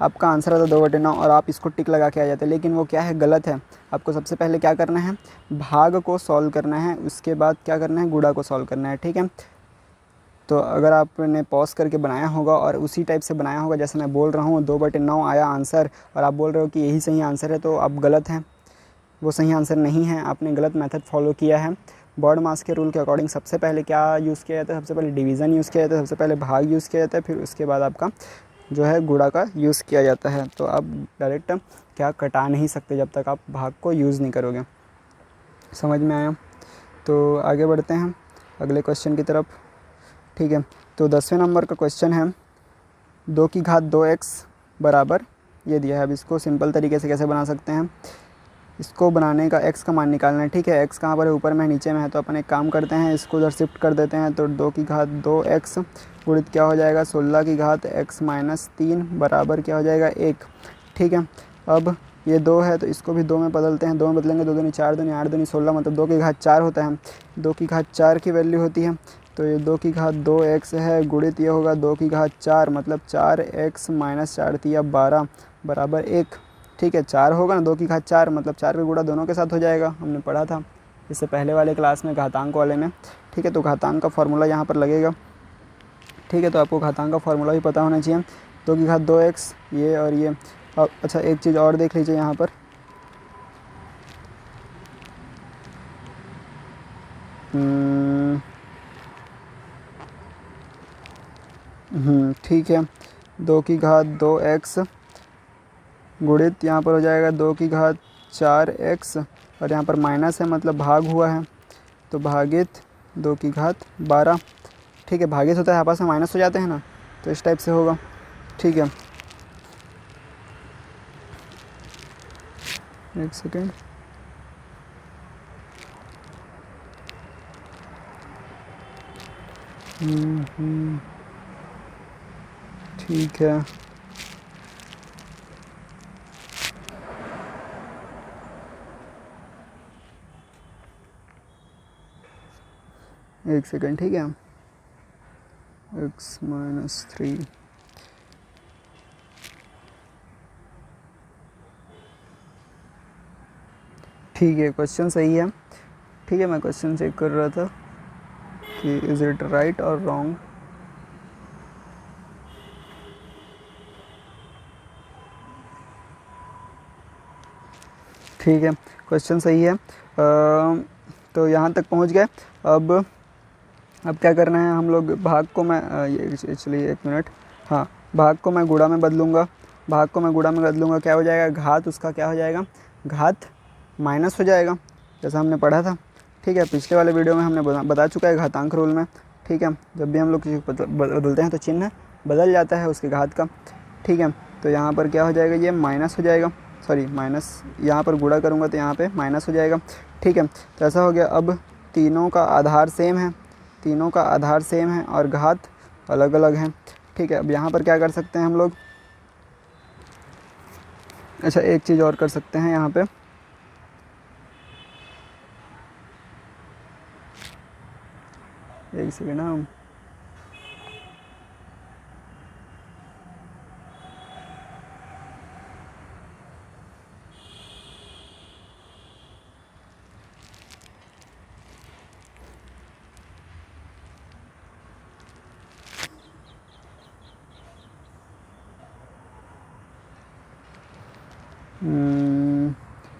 A: आपका आंसर आता 2/9 और आप इसको टिक लगा के आ जाते। लेकिन वो क्या है, गलत है। आपको सबसे पहले क्या करना है, भाग को सॉल्व करना है, उसके बाद क्या करना है, गुणा को सॉल्व करना है। ठीक है, तो अगर आपने पॉज करके बनाया होगा और उसी टाइप से बनाया होगा जैसे मैं बोल रहा हूँ, 2/9 आया आंसर, और आप बोल रहे हो कि यही सही आंसर है, तो आप गलत हैं, वो सही आंसर नहीं है, आपने गलत मेथड फॉलो किया है। बॉड मास के रूल के अकॉर्डिंग सबसे पहले क्या यूज़ किया जाता है, सबसे पहले डिवीज़न यूज़ किया जाता है, सबसे पहले भाग यूज़ किया जाता है, फिर उसके बाद आपका जो है गुणा का यूज़ किया जाता है। तो आप डायरेक्ट क्या कटा नहीं सकते जब तक आप भाग को यूज़ नहीं करोगे। समझ में आया? तो आगे बढ़ते हैं अगले क्वेश्चन की तरफ। ठीक है, तो 10वें नंबर का क्वेश्चन है 2 की घात 2x बराबर ये दिया है। अब इसको सिंपल तरीके से कैसे बना सकते हैं, इसको बनाने का x का मान निकालना है। ठीक है, x कहाँ पर है, ऊपर में नीचे में है, तो अपन एक काम करते हैं, इसको उधर शिफ्ट कर देते हैं। तो 2 की घात 2x गुणित क्या हो जाएगा 16 की घात x माइनस 3 बराबर क्या हो जाएगा 1। ठीक है, अब ये 2 है तो इसको भी 2 में बदलते हैं, 2 में बदलेंगे, 2 दूनी 4 दूनी 8 दूनी 16, मतलब 2 की घात 4 होता है। 2 की घात 4 की वैल्यू होती है, तो ये 2 की घात 2x है गुणित ये होगा 2 की घात 4, मतलब 4x माइनस 4 तिया 12 बराबर 1। ठीक है, 4 होगा ना, 2 की घात 4, मतलब 4 का गुणा दोनों के साथ हो जाएगा, हमने पढ़ा था इससे पहले वाले क्लास में घातांक वाले में। ठीक है, तो घातांक का फॉर्मूला यहाँ पर लगेगा। ठीक है, तो आपको घातांक का फॉर्मूला भी पता होना चाहिए। 2 की घात 2x ये और ये। अब अच्छा एक चीज़ और देख लीजिए यहाँ पर, ठीक है, 2 की घात 2x गुणित यहाँ पर हो जाएगा 2 की घात 4x और यहाँ पर माइनस है मतलब भाग हुआ है, तो भागित 2 की घात 12। ठीक है, भागित होता है आपस में माइनस हो जाते हैं ना, तो इस टाइप से होगा। ठीक है, एक सेकेंड, ठीक है, एक सेकेंड। ठीक है, x माइनस 3 ठीक है, क्वेश्चन सही है। ठीक है, मैं क्वेश्चन चेक कर रहा था कि इज़ इट राइट और रॉन्ग। ठीक है, क्वेश्चन सही है। तो यहाँ तक पहुँच गए। अब अब क्या करना है, हम लोग भाग को मैं एक्चुअली एक मिनट, हाँ, भाग को मैं गुणा में बदलूँगा। भाग को मैं गुणा में बदलूँगा, क्या हो जाएगा, घात उसका क्या हो जाएगा, घात माइनस हो जाएगा, जैसा हमने पढ़ा था। ठीक है, पिछले वाले वीडियो में हमने बता चुका है घातांक रूल में। ठीक है, जब भी हम लोग किसी को बदलते हैं तो चिन्ह बदल जाता है उसके घात का। ठीक है, तो यहाँ पर क्या हो जाएगा, ये माइनस हो जाएगा, सॉरी माइनस, यहाँ पर गुणा करूँगा तो यहाँ पे माइनस हो जाएगा। ठीक है, तो ऐसा हो गया। अब तीनों का आधार सेम है, तीनों का आधार सेम है और घात अलग अलग हैं। ठीक है, अब यहाँ पर क्या कर सकते हैं हम लोग, अच्छा एक चीज़ और कर सकते हैं यहाँ पे, एक सेकेंड ना,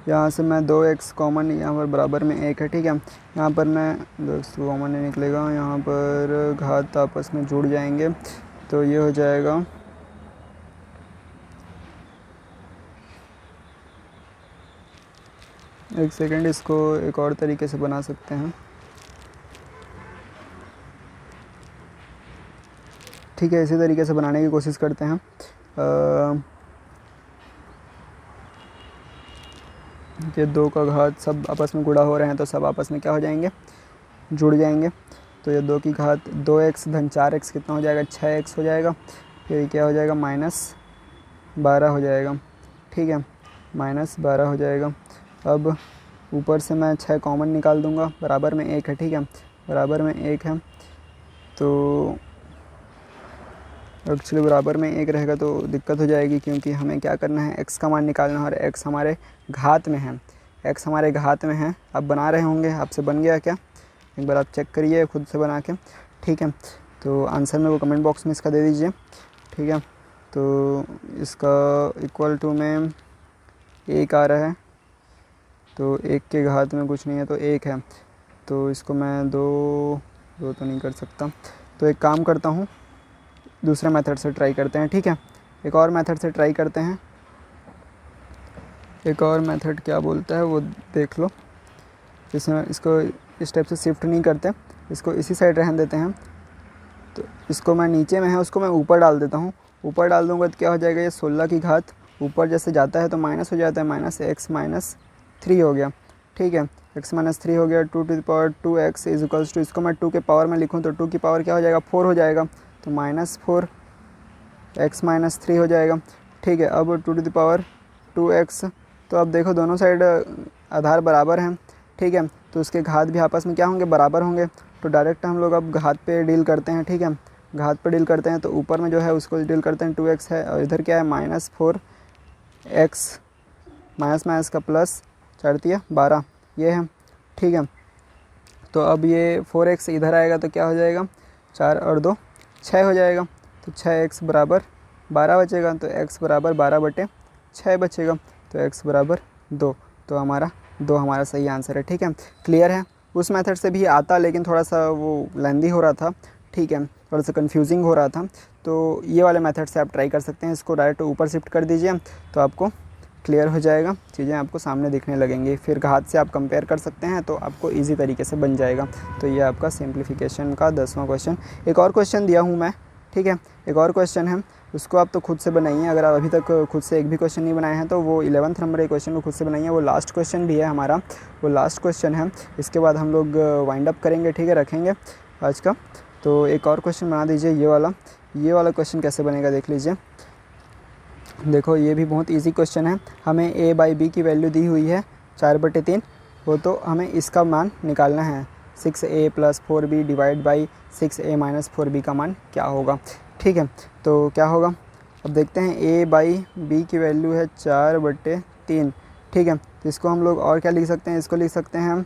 A: यहाँ से मैं 2x कॉमन, यहाँ पर बराबर में 1 है। ठीक है, यहाँ पर मैं 2x कॉमन नहीं निकलेगा, यहाँ पर घात आपस में जुड़ जाएंगे तो ये हो जाएगा, एक सेकेंड, इसको एक और तरीके से बना सकते हैं। ठीक है, इसी तरीके से बनाने की कोशिश करते हैं। ये 2 का घात सब आपस में गुणा हो रहे हैं तो सब आपस में क्या हो जाएंगे, जुड़ जाएंगे। तो ये 2 की घात 2x धन 4x कितना हो जाएगा, 6x हो जाएगा। फिर क्या हो जाएगा, -12 हो जाएगा। ठीक है, -12 हो जाएगा। अब ऊपर से मैं 6 कॉमन निकाल दूंगा, बराबर में 1 है। ठीक है, बराबर में 1 है, तो एक्चुअली बराबर में 1 रहेगा तो दिक्कत हो जाएगी, क्योंकि हमें क्या करना है, x का मान निकालना है और x हमारे घात में है, x हमारे घात में है। आप बना रहे होंगे, आपसे बन गया क्या, एक बार आप चेक करिए खुद से बना के। ठीक है, तो आंसर में वो कमेंट बॉक्स में इसका दे दीजिए। ठीक है, तो इसका इक्वल टू में 1 आ रहा है, तो 1 के घात में कुछ नहीं है तो 1 है, तो इसको मैं दो तो नहीं कर सकता, तो एक काम करता हूँ, दूसरे मेथड से ट्राई करते हैं। ठीक है, एक और मेथड से ट्राई करते हैं, एक और मेथड क्या बोलता है वो देख लो। इसमें इसको इस टाइप से शिफ्ट नहीं करते, इसको इसी साइड रहने देते हैं। तो इसको मैं नीचे में है उसको मैं ऊपर डाल देता हूँ, ऊपर डाल दूँगा तो क्या हो जाएगा, ये 16 की घात ऊपर जैसे जाता है तो माइनस हो जाता है, -x-3 हो गया। ठीक है, x-3 हो गया, 2 two x is equals to, इसको मैं 2 के पावर में लिखूँ तो 2 की पावर क्या हो जाएगा, 4 हो जाएगा, तो -4 x-3 हो जाएगा। ठीक है, अब 2 तो अब देखो दोनों साइड आधार बराबर हैं। ठीक है, तो उसके घात भी आपस में क्या होंगे, बराबर होंगे, तो डायरेक्ट हम लोग अब घात पे डील करते हैं। ठीक है, घात पे डील करते हैं, तो ऊपर में जो है उसको डील करते हैं, 2x है और इधर क्या है, -4x, माइनस का प्लस 4×3 = 12 ये है। ठीक है, तो अब ये 4x इधर आएगा तो क्या हो जाएगा, 4 और 2 6 हो जाएगा, तो 6x बराबर 12 बचेगा, तो x बराबर 12/6 बचेगा, तो x बराबर 2, तो हमारा 2 हमारा सही आंसर है। ठीक है, क्लियर है। उस मेथड से भी आता, लेकिन थोड़ा सा वो लेंदी हो रहा था। ठीक है, थोड़ा सा कंफ्यूजिंग हो रहा था, तो ये वाले मेथड से आप ट्राई कर सकते हैं। इसको डायरेक्ट ऊपर शिफ्ट कर दीजिए तो आपको क्लियर हो जाएगा, चीज़ें आपको सामने दिखने लगेंगी। फिर घात से आप कंपेयर कर सकते हैं तो आपको ईजी तरीके से बन जाएगा। तो ये आपका सिंप्लीफिकेशन का 10वां क्वेश्चन। एक और क्वेश्चन दिया हूँ मैं, ठीक है, एक और क्वेश्चन है, उसको आप तो खुद से बनाइए। अगर आप अभी तक खुद से एक भी क्वेश्चन नहीं बनाए हैं तो वो 11th नंबर के क्वेश्चन को खुद से बनाइए। वो लास्ट क्वेश्चन भी है हमारा, वो लास्ट क्वेश्चन है। इसके बाद हम लोग वाइंड अप करेंगे, ठीक है, रखेंगे आज का। तो एक और क्वेश्चन बना दीजिए, ये वाला क्वेश्चन कैसे बनेगा देख लीजिए। देखो ये भी बहुत इजी क्वेश्चन है। हमें a/b की वैल्यू दी हुई है 4/3, वो तो हमें इसका मान निकालना है। 6a + 4b divide by 6a - 4b का मान क्या होगा। ठीक है, तो क्या होगा अब देखते हैं। a/b की वैल्यू है 4/3, ठीक है, तो इसको हम लोग और क्या लिख सकते हैं, इसको लिख सकते हैं हम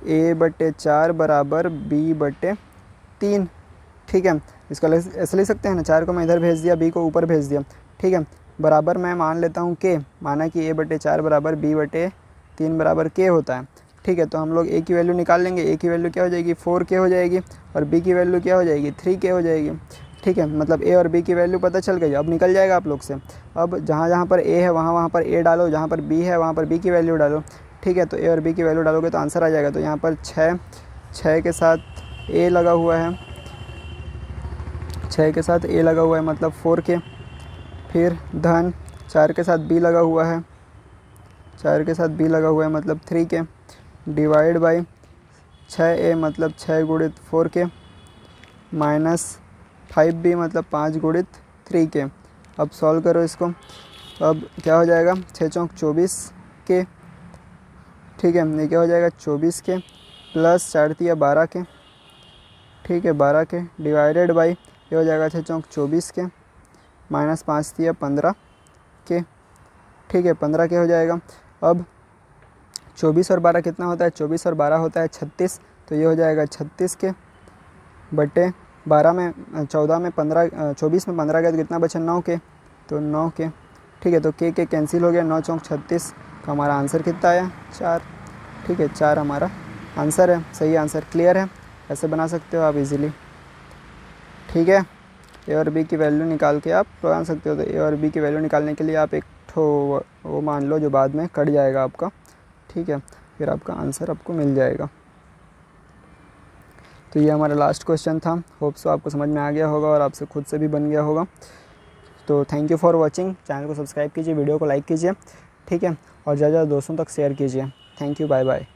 A: a/4 बराबर b/3, ठीक है। इसको ऐसे लिख सकते हैं ना, 4 को मैं इधर भेज दिया, b को ऊपर भेज दिया, ठीक है। बराबर मैं मान लेता हूँ k, माना कि a/4 बराबर b/3 बराबर k होता है, ठीक है, तो हम लोग ए की वैल्यू निकाल लेंगे। ए की वैल्यू क्या हो जाएगी 4k हो जाएगी और बी की वैल्यू क्या हो जाएगी 3k हो जाएगी। ठीक है, मतलब ए और बी की वैल्यू पता चल गई। अब निकल जाएगा आप लोग से। अब जहाँ जहाँ पर ए है वहाँ पर ए डालो, जहाँ पर बी है वहाँ पर बी की वैल्यू डालो। ठीक है, तो ए और बी की वैल्यू डालोगे तो आंसर आ जाएगा। तो यहाँ पर 6 के साथ ए लगा हुआ है, 6 के साथ ए लगा हुआ है मतलब 4k। फिर धन 4 के साथ बी लगा हुआ है, 4 के साथ बी लगा हुआ है मतलब 3k डिवाइड बाई 6a मतलब 6 गुणित 4k माइनस 5b मतलब 5 गुणित 3k। अब सॉल्व करो इसको। अब क्या हो जाएगा 6 चौक 24k। ठीक है, ये क्या हो जाएगा 24k प्लस 4 तिया 12k। ठीक है, 12k डिवाइडेड बाई ये हो जाएगा 6 चौक 24k माइनस 5 तिया 15k। ठीक है, 15k हो जाएगा। अब 24 और 12 कितना होता है 24 और 12 होता है 36। तो ये हो जाएगा 36k बटे 12 में 14 में 15 24 में 15 गया तो कितना बचा 9k, तो 9k। ठीक है, तो के कैंसिल हो गया, 9 चौक 36। तो हमारा आंसर कितना आया 4। ठीक है, 4 हमारा आंसर है। सही आंसर क्लियर है, ऐसे बना सकते हो आप इजीली। ठीक है, ए और बी की वैल्यू निकाल के आप बना सकते हो। तो ए और बी की वैल्यू निकालने के लिए आप एक वो मान लो जो बाद में कट जाएगा आपका। ठीक है, फिर आपका आंसर आपको मिल जाएगा। तो ये हमारा लास्ट क्वेश्चन था। होप सो आपको समझ में आ गया होगा और आपसे खुद से भी बन गया होगा। तो thank you for watching. Channel को सब्सक्राइब कीजिए, वीडियो को लाइक कीजिए। ठीक है, और ज़्यादा दोस्तों तक शेयर कीजिए। Thank you, bye bye.